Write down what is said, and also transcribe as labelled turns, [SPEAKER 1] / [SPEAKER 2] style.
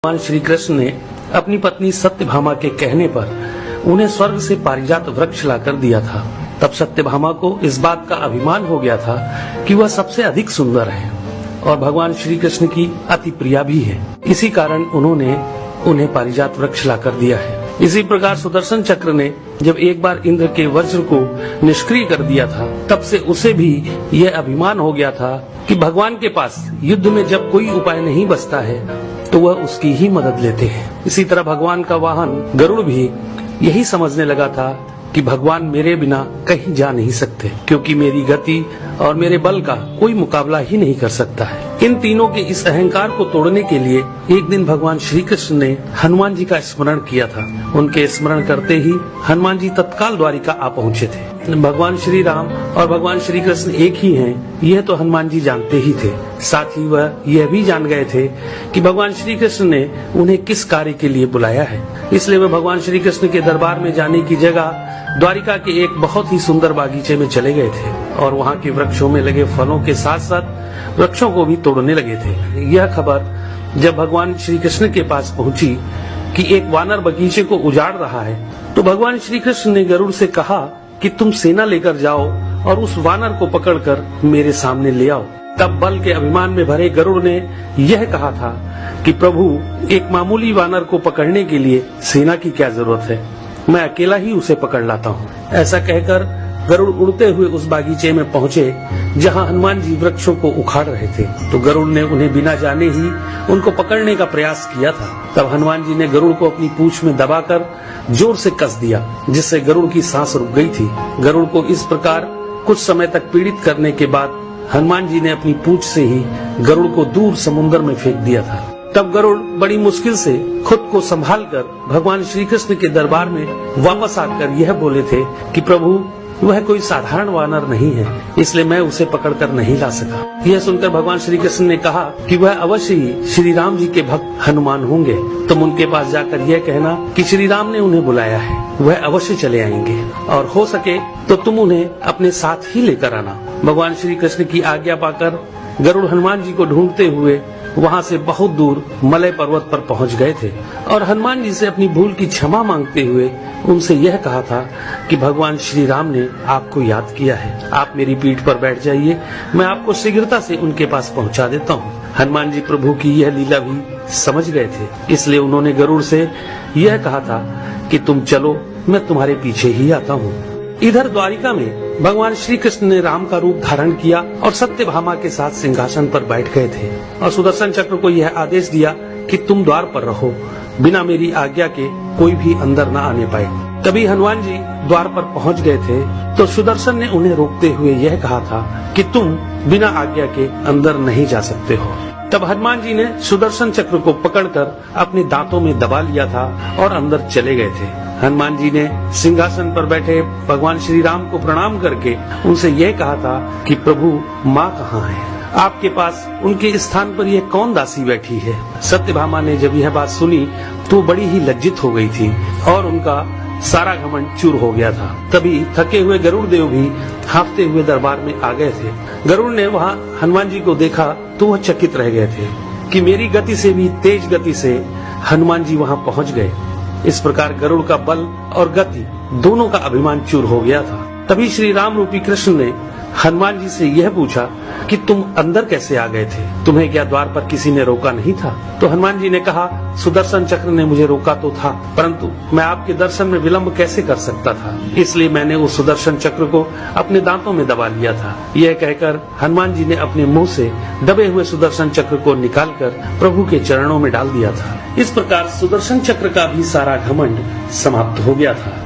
[SPEAKER 1] भगवान श्री कृष्ण ने अपनी पत्नी सत्यभामा के कहने पर उन्हें स्वर्ग से पारिजात वृक्ष लाकर दिया था। तब सत्यभामा को इस बात का अभिमान हो गया था कि वह सबसे अधिक सुंदर है और भगवान श्री कृष्ण की अति प्रिया भी है। इसी कारण उन्होंने उन्हें पारिजात वृक्ष लाकर दिया है। इसी प्रकार सुदर्शन चक्र ने जब एक बार इंद्र के वज्र को निष्क्रिय कर दिया था, तब से उसे भी यह अभिमान हो गया था कि भगवान के पास युद्ध में जब कोई उपाय नहीं बचता है तो वह उसकी ही मदद लेते हैं। इसी तरह भगवान का वाहन गरुड़ भी यही समझने लगा था कि भगवान मेरे बिना कहीं जा नहीं सकते, क्योंकि मेरी गति और मेरे बल का कोई मुकाबला ही नहीं कर सकता है। इन तीनों के इस अहंकार को तोड़ने के लिए एक दिन भगवान श्री कृष्ण ने हनुमान जी का स्मरण किया था। उनके स्मरण करते ही हनुमान जी तत्काल द्वारिका आ पहुँचे थे। भगवान श्री राम और भगवान श्री कृष्ण एक ही हैं, यह तो हनुमान जी जानते ही थे। साथ ही वह यह भी जान गए थे कि भगवान श्री कृष्ण ने उन्हें किस कार्य के लिए बुलाया है। इसलिए वह भगवान श्री कृष्ण के दरबार में जाने की जगह द्वारिका के एक बहुत ही सुंदर बागीचे में चले गए थे और वहाँ के वृक्षों में लगे फलों के साथ साथ वृक्षों को भी तोड़ने लगे थे। यह खबर जब भगवान श्री कृष्ण के पास पहुंची कि एक वानर बगीचे को उजाड़ रहा है, तो भगवान श्री कृष्ण ने गरुड़ से कहा कि तुम सेना लेकर जाओ और उस वानर को पकड़कर मेरे सामने ले आओ। तब बल के अभिमान में भरे गरुड़ ने यह कहा था कि प्रभु, एक मामूली वानर को पकड़ने के लिए सेना की क्या जरूरत है, मैं अकेला ही उसे पकड़ लाता हूँ। ऐसा कहकर गरुड़ उड़ते हुए उस बागीचे में पहुँचे जहाँ हनुमान जी वृक्षों को उखाड़ रहे थे। तो गरुड़ ने उन्हें बिना जाने ही उनको पकड़ने का प्रयास किया था। तब हनुमान जी ने गरुड़ को अपनी पूंछ में दबाकर जोर से कस दिया, जिससे गरुड़ की सांस रुक गई थी। गरुड़ को इस प्रकार कुछ समय तक पीड़ित करने के बाद हनुमान जी ने अपनी पूंछ से ही गरुड़ को दूर समुद्र में फेंक दिया था। तब गरुड़ बड़ी मुश्किल से खुद को संभालकर भगवान श्री कृष्ण के दरबार में वापस आकर यह बोले थे कि प्रभु, वह कोई साधारण वानर नहीं है, इसलिए मैं उसे पकड़कर नहीं ला सका। यह सुनकर भगवान श्री कृष्ण ने कहा कि वह अवश्य ही श्री राम जी के भक्त हनुमान होंगे। तुम उनके पास जाकर यह कहना कि श्री राम ने उन्हें बुलाया है, वह अवश्य चले आएंगे और हो सके तो तुम उन्हें अपने साथ ही लेकर आना। भगवान श्री कृष्ण की आज्ञा पाकर गरुड़ हनुमान जी को ढूंढते हुए वहाँ से बहुत दूर मलय पर्वत पर पहुँच गए थे और हनुमान जी से अपनी भूल की क्षमा मांगते हुए उनसे यह कहा था कि भगवान श्री राम ने आपको याद किया है, आप मेरी पीठ पर बैठ जाइए, मैं आपको शीघ्रता से उनके पास पहुंचा देता हूं। हनुमान जी प्रभु की यह लीला भी समझ गए थे, इसलिए उन्होंने गरुड़ से यह कहा था कि तुम चलो, मैं तुम्हारे पीछे ही आता हूँ। इधर द्वारिका में भगवान श्री कृष्ण ने राम का रूप धारण किया और सत्यभामा के साथ सिंहासन पर बैठ गए थे और सुदर्शन चक्र को यह आदेश दिया कि तुम द्वार पर रहो, बिना मेरी आज्ञा के कोई भी अंदर न आने पाए। तभी हनुमान जी द्वार पर पहुंच गए थे तो सुदर्शन ने उन्हें रोकते हुए यह कहा था कि तुम बिना आज्ञा के अंदर नहीं जा सकते हो। तब हनुमान जी ने सुदर्शन चक्र को पकड़कर अपने दांतों में दबा लिया था और अंदर चले गए थे। हनुमान जी ने सिंहासन पर बैठे भगवान श्री राम को प्रणाम करके उनसे यह कहा था कि प्रभु, माँ कहाँ है? आपके पास उनके स्थान पर यह कौन दासी बैठी है? सत्यभामा ने जब यह बात सुनी तो बड़ी ही लज्जित हो गई थी और उनका सारा घमंड चूर हो गया था। तभी थके हुए गरुड़ देव भी हांफते हुए दरबार में आ गए थे। गरुड़ ने वहाँ हनुमान जी को देखा तो वह चकित रह गए थे कि मेरी गति से भी तेज गति से हनुमान जी वहाँ पहुँच गए। इस प्रकार गरुड़ का बल और गति दोनों का अभिमान चूर हो गया था। तभी श्री राम रूपी कृष्ण ने हनुमान जी से यह पूछा कि तुम अंदर कैसे आ गए थे? तुम्हें क्या द्वार पर किसी ने रोका नहीं था? तो हनुमान जी ने कहा, सुदर्शन चक्र ने मुझे रोका तो था, परंतु मैं आपके दर्शन में विलंब कैसे कर सकता था, इसलिए मैंने उस सुदर्शन चक्र को अपने दांतों में दबा लिया था। यह कहकर हनुमान जी ने अपने मुंह से दबे हुए सुदर्शन चक्र को निकालकर प्रभु के चरणों में डाल दिया था। इस प्रकार सुदर्शन चक्र का भी सारा घमंड समाप्त हो गया था।